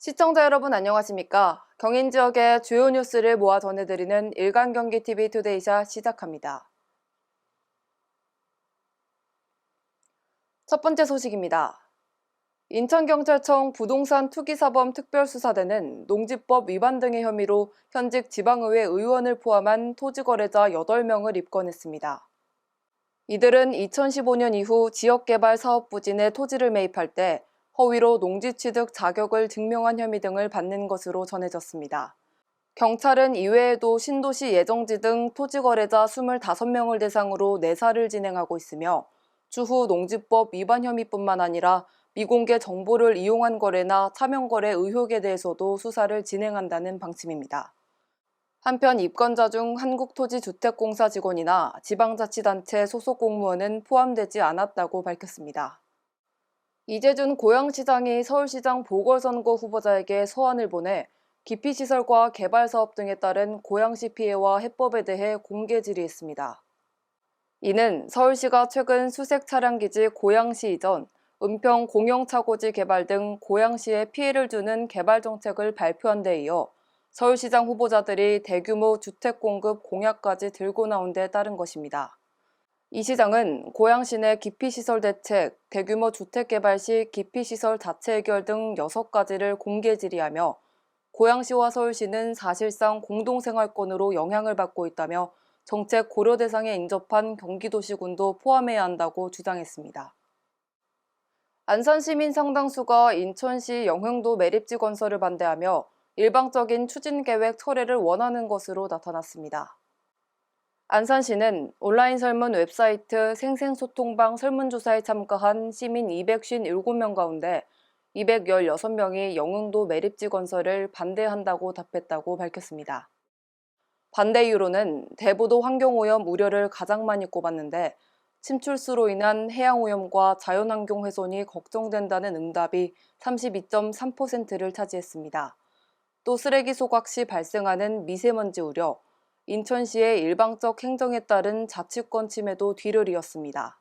시청자 여러분 안녕하십니까? 경인 지역의 주요 뉴스를 모아 전해드리는 일간경기TV 투데이샷 시작합니다. 첫 번째 소식입니다. 인천경찰청 부동산 투기사범 특별수사대는 농지법 위반 등의 혐의로 현직 지방의회 의원을 포함한 토지거래자 8명을 입건했습니다. 이들은 2015년 이후 지역개발 사업 부진에 토지를 매입할 때 허위로 농지 취득 자격을 증명한 혐의 등을 받는 것으로 전해졌습니다. 경찰은 이외에도 신도시 예정지 등 토지거래자 25명을 대상으로 내사를 진행하고 있으며 추후 농지법 위반 혐의뿐만 아니라 미공개 정보를 이용한 거래나 차명거래 의혹에 대해서도 수사를 진행한다는 방침입니다. 한편 입건자 중 한국토지주택공사 직원이나 지방자치단체 소속 공무원은 포함되지 않았다고 밝혔습니다. 이재준 고양시장이 서울시장 보궐선거 후보자에게 서한을 보내 기피시설과 개발사업 등에 따른 고양시 피해와 해법에 대해 공개 질의했습니다. 이는 서울시가 최근 수색 차량기지 고양시 이전, 은평 공영차고지 개발 등 고양시에 피해를 주는 개발 정책을 발표한 데 이어 서울시장 후보자들이 대규모 주택 공급 공약까지 들고 나온 데 따른 것입니다. 이 시장은 고양시 내 기피시설 대책, 대규모 주택개발 시 기피시설 자체 해결 등 6가지를 공개 질의하며 고양시와 서울시는 사실상 공동생활권으로 영향을 받고 있다며 정책 고려 대상에 인접한 경기도시군도 포함해야 한다고 주장했습니다. 안산시민 상당수가 인천시 영흥도 매립지 건설을 반대하며 일방적인 추진계획 철회를 원하는 것으로 나타났습니다. 안산시는 온라인 설문 웹사이트 생생소통방 설문조사에 참가한 시민 257명 가운데 216명이 영흥도 매립지 건설을 반대한다고 답했다고 밝혔습니다. 반대 이유로는 대부도 환경오염 우려를 가장 많이 꼽았는데 침출수로 인한 해양오염과 자연환경 훼손이 걱정된다는 응답이 32.3%를 차지했습니다. 또 쓰레기 소각 시 발생하는 미세먼지 우려, 인천시의 일방적 행정에 따른 자치권 침해도 뒤를 이었습니다.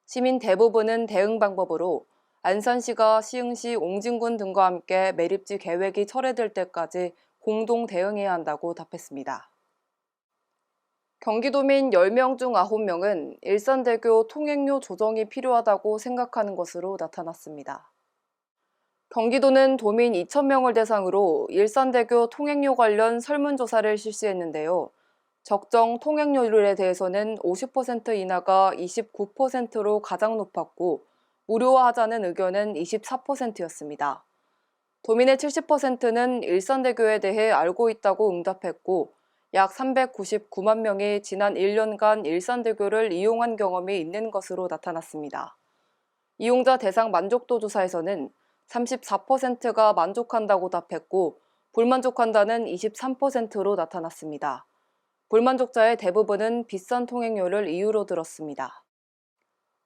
시민 대부분은 대응 방법으로 안산시가 시흥시 옹진군 등과 함께 매립지 계획이 철회될 때까지 공동 대응해야 한다고 답했습니다. 경기도민 10명 중 9명은 일산대교 통행료 조정이 필요하다고 생각하는 것으로 나타났습니다. 경기도는 도민 2,000명을 대상으로 일산대교 통행료 관련 설문조사를 실시했는데요. 적정 통행료율에 대해서는 50% 인하가 29%로 가장 높았고 무료화하자는 의견은 24%였습니다. 도민의 70%는 일산대교에 대해 알고 있다고 응답했고 약 399만 명이 지난 1년간 일산대교를 이용한 경험이 있는 것으로 나타났습니다. 이용자 대상 만족도 조사에서는 34%가 만족한다고 답했고 불만족한다는 23%로 나타났습니다. 불만족자의 대부분은 비싼 통행료를 이유로 들었습니다.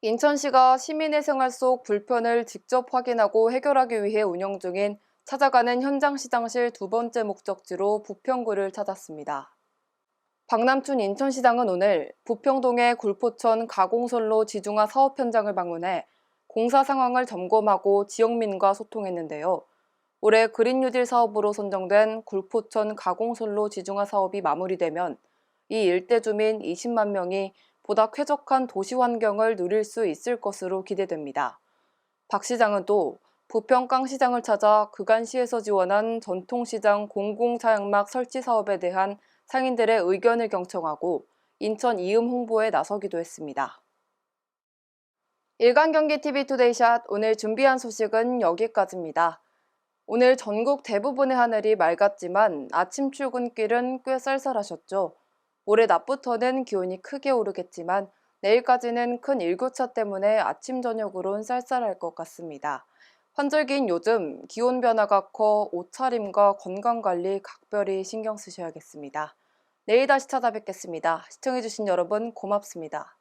인천시가 시민의 생활 속 불편을 직접 확인하고 해결하기 위해 운영 중인 찾아가는 현장시장실 두 번째 목적지로 부평구를 찾았습니다. 박남춘 인천시장은 오늘 부평동의 굴포천 가공선로 지중화 사업 현장을 방문해 공사 상황을 점검하고 지역민과 소통했는데요. 올해 그린뉴딜 사업으로 선정된 굴포천 가공선로 지중화 사업이 마무리되면 이 일대 주민 20만 명이 보다 쾌적한 도시 환경을 누릴 수 있을 것으로 기대됩니다. 박 시장은 또 부평 깡시장을 찾아 그간시에서 지원한 전통시장 공공차량막 설치 사업에 대한 상인들의 의견을 경청하고 인천 이음 홍보에 나서기도 했습니다. 일간경기TV 투데이샷 오늘 준비한 소식은 여기까지입니다. 오늘 전국 대부분의 하늘이 맑았지만 아침 출근길은 꽤 쌀쌀하셨죠? 올해 낮부터는 기온이 크게 오르겠지만 내일까지는 큰 일교차 때문에 아침 저녁으론 쌀쌀할 것 같습니다. 환절기인 요즘 기온 변화가 커 옷차림과 건강관리 각별히 신경 쓰셔야겠습니다. 내일 다시 찾아뵙겠습니다. 시청해주신 여러분 고맙습니다.